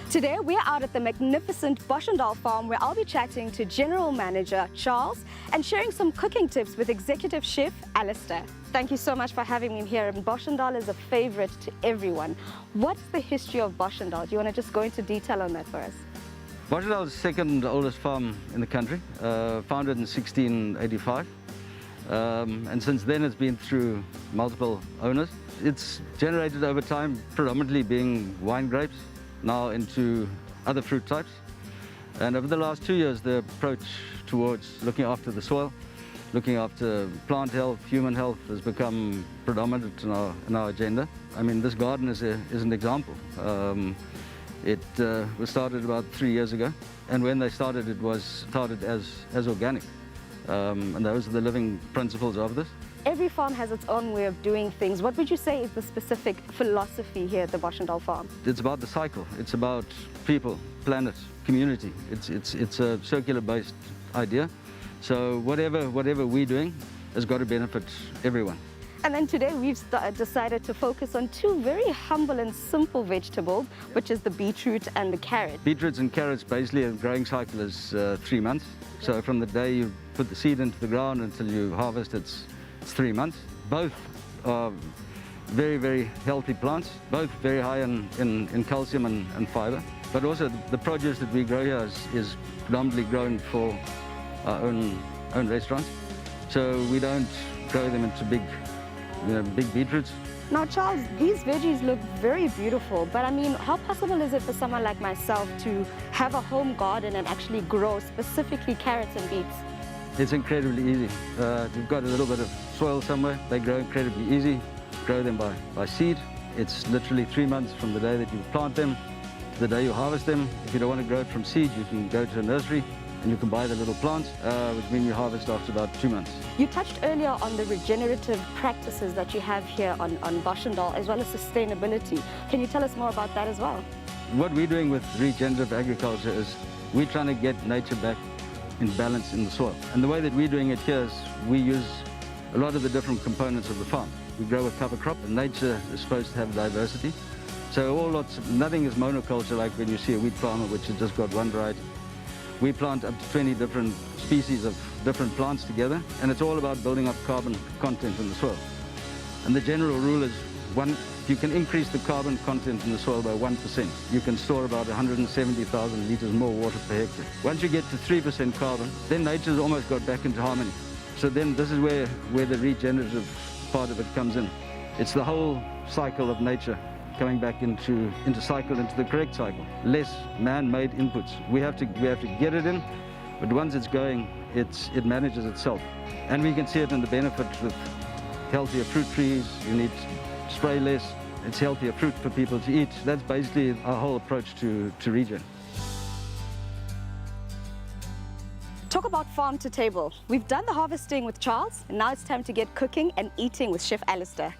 Today we're out at the magnificent Boschendal farm where I'll be chatting to General Manager Charles and sharing some cooking tips with Executive Chef Alistair. Thank you so much for having me here. Boschendal is a favorite to everyone. What's the history of Boschendal? Do you want to just go into detail on that for us? Boschendal is the second oldest farm in the country, founded in 1685. And since then it's been through multiple owners. It's generated over time, predominantly being wine grapes, now into other fruit types. And over the last 2 years, the approach towards looking after the soil, looking after plant health, human health has become predominant in our agenda. I mean, this garden is an example. It was started about 3 years ago, and when they started, it was started as organic. And those are the living principles of this. Every farm has its own way of doing things. What would you say is the specific philosophy here at the Boschendal farm? It's about the cycle. It's about people, planet, community. It's a circular-based idea. So whatever we're doing has got to benefit everyone. And then today we've decided to focus on two very humble and simple vegetables, which is the beetroot and the carrot. Beetroots and carrots, basically a growing cycle is 3 months. So from the day you put the seed into the ground until you harvest, it's 3 months. Both are very, very healthy plants, both very high in calcium and fiber. But also the produce that we grow here is predominantly grown for our own restaurants. So we don't grow them into big beetroots. Now Charles, these veggies look very beautiful, but I mean, how possible is it for someone like myself to have a home garden and actually grow specifically carrots and beets? It's incredibly easy. You've got a little bit of soil somewhere, they grow incredibly easy. Grow them by seed. It's literally 3 months from the day that you plant them to the day you harvest them. If you don't want to grow it from seed, you can go to a nursery and you can buy the little plants, which means you harvest after about 2 months. You touched earlier on the regenerative practices that you have here on Boschendal, as well as sustainability. Can you tell us more about that as well? What we're doing with regenerative agriculture is we're trying to get nature back in balance in the soil. And the way that we're doing it here is we use a lot of the different components of the farm. We grow a cover crop, and nature is supposed to have diversity. So nothing is monoculture like when you see a wheat farmer which has just got one variety. We plant up to 20 different species of different plants together, and it's all about building up carbon content in the soil. And the general rule is if you can increase the carbon content in the soil by 1%, you can store about 170,000 litres more water per hectare. Once you get to 3% carbon, then nature's almost got back into harmony. So then this is where the regenerative part of it comes in. It's the whole cycle of nature coming back into the correct cycle. Less man-made inputs. We have to get it in, but once it's going, it manages itself. And we can see it in the benefits with healthier fruit trees. You need to spray less. It's healthier fruit for people to eat. That's basically our whole approach to regen. Talk about farm to table. We've done the harvesting with Charles, and now it's time to get cooking and eating with Chef Alistair.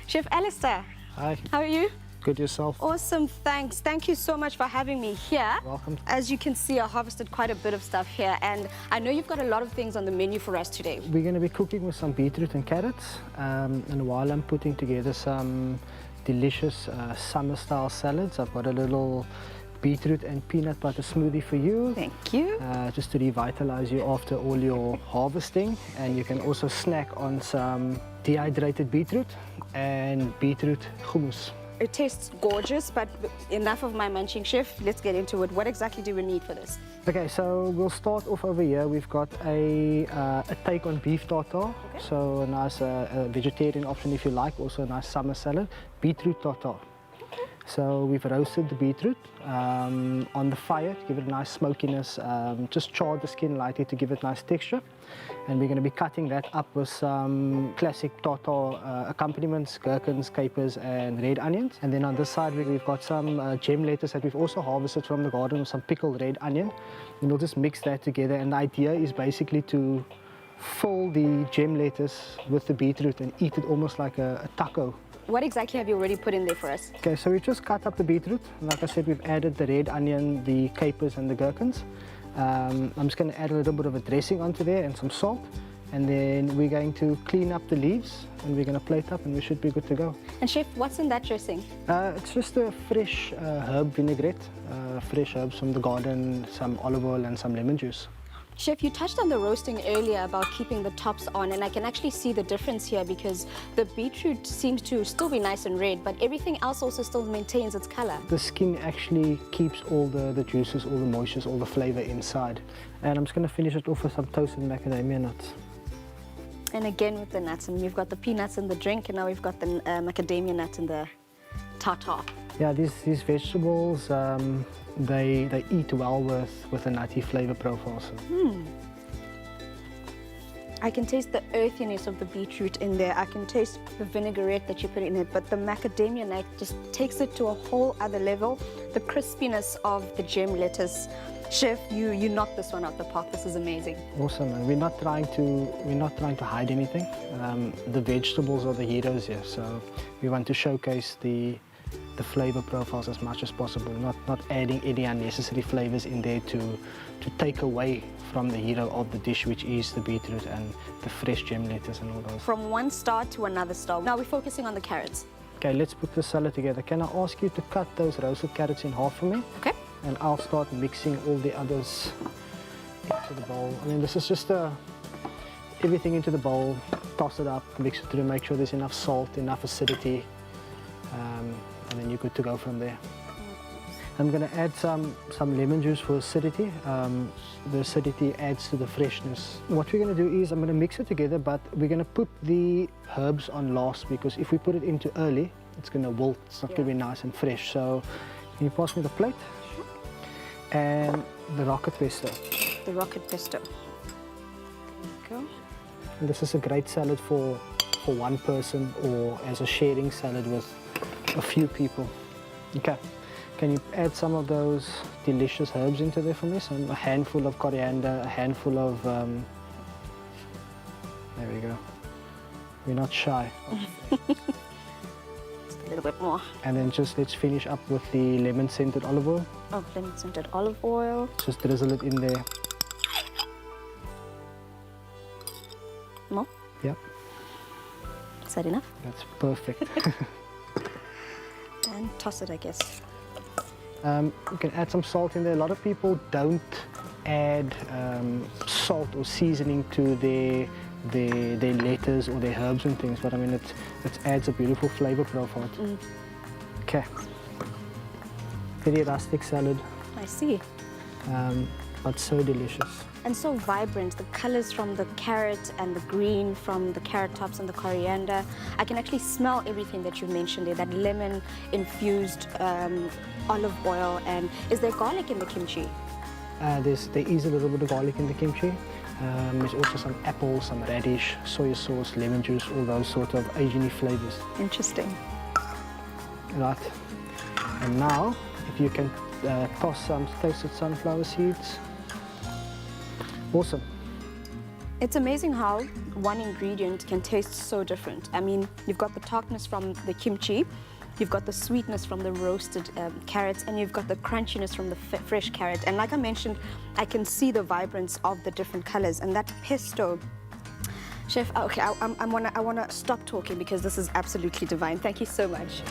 Chef Alistair. Hi. How are you? Good, yourself? Awesome, thanks. Thank you so much for having me here. Welcome. As you can see, I harvested quite a bit of stuff here, and I know you've got a lot of things on the menu for us today. We're going to be cooking with some beetroot and carrots, and while I'm putting together some delicious summer-style salads, I've got a little beetroot and peanut butter smoothie for you. Thank you. Just to revitalize you after all your harvesting. And you can also snack on some dehydrated beetroot and beetroot hummus. It tastes gorgeous, but enough of my munching, Chef. Let's get into it. What exactly do we need for this? Okay, so we'll start off over here. We've got a take on beef tartare. Okay. So a nice vegetarian option if you like, also a nice summer salad. Beetroot tartare. So we've roasted the beetroot on the fire to give it a nice smokiness, just charred the skin lightly to give it nice texture. And we're going to be cutting that up with some classic tartare accompaniments, gherkins, capers and red onions. And then on this side we've got some gem lettuce that we've also harvested from the garden with some pickled red onion. And we'll just mix that together, and the idea is basically to fill the gem lettuce with the beetroot and eat it almost like a taco. What exactly have you already put in there for us? Okay, so we've just cut up the beetroot. Like I said, we've added the red onion, the capers and the gherkins. I'm just going to add a little bit of a dressing onto there and some salt. And then we're going to clean up the leaves and we're going to plate up and we should be good to go. And Chef, what's in that dressing? It's just a fresh herb vinaigrette, fresh herbs from the garden, some olive oil and some lemon juice. Chef, you touched on the roasting earlier about keeping the tops on, and I can actually see the difference here because the beetroot seems to still be nice and red, but everything else also still maintains its color. The skin actually keeps all the juices, all the moistures, all the flavor inside. And I'm just going to finish it off with some toasted macadamia nuts. And again with the nuts, and we've got the peanuts in the drink, and now we've got the macadamia nuts in the tartar. Yeah, these vegetables, they eat well with a nutty flavor profile. So. I can taste the earthiness of the beetroot in there. I can taste the vinaigrette that you put in it, but the macadamia nut just takes it to a whole other level. The crispiness of the gem lettuce. Chef, you knocked this one out the park. This is amazing. Awesome, and we're not trying to hide anything. The vegetables are the heroes here, so we want to showcase the flavor profiles as much as possible, not adding any unnecessary flavors in there to take away from the hero of the dish, which is the beetroot and the fresh gem lettuce and all those. From one star to another star. Now we're focusing on the carrots. Okay, let's put the salad together. Can I ask you to cut those roasted carrots in half for me? Okay. And I'll start mixing all the others into the bowl. I mean, this is just everything into the bowl, toss it up, mix it through, make sure there's enough salt, enough acidity, and then you're good to go from there. I'm going to add some lemon juice for acidity. The acidity adds to the freshness. What we're going to do is I'm going to mix it together, but we're going to put the herbs on last, because if we put it in too early, it's going to wilt. It's not going to be nice and fresh. So can you pass me the plate? And the rocket pesto. The rocket pesto. There you go. And this is a great salad for one person, or as a sharing salad with a few people. Okay. Can you add some of those delicious herbs into there for me? So a handful of coriander, a handful of, there we go. We're not shy. Just a little bit more. And then just let's finish up with the lemon scented olive oil. Oh, lemon scented olive oil. Just drizzle it in there. More? Yep, Is that enough? that's perfect. And toss it, I guess. You can add some salt in there. A lot of people don't add salt or seasoning to their lettuce or their herbs and things, but I mean it adds a beautiful flavor profile. Okay. Very rustic salad, I see. but so delicious. And so vibrant, the colors from the carrot and the green from the carrot tops and the coriander. I can actually smell everything that you mentioned there, that lemon infused olive oil. And is there garlic in the kimchi? There is a little bit of garlic in the kimchi. There's also some apple, some radish, soy sauce, lemon juice, all those sort of Asian-y flavors. Interesting. Right. And now, if you can toss some toasted sunflower seeds. Awesome. It's amazing how one ingredient can taste so different. I mean, you've got the tartness from the kimchi, you've got the sweetness from the roasted carrots, and you've got the crunchiness from the fresh carrot. And like I mentioned, I can see the vibrance of the different colors. And that pesto, Chef, okay, I want to stop talking because this is absolutely divine. Thank you so much.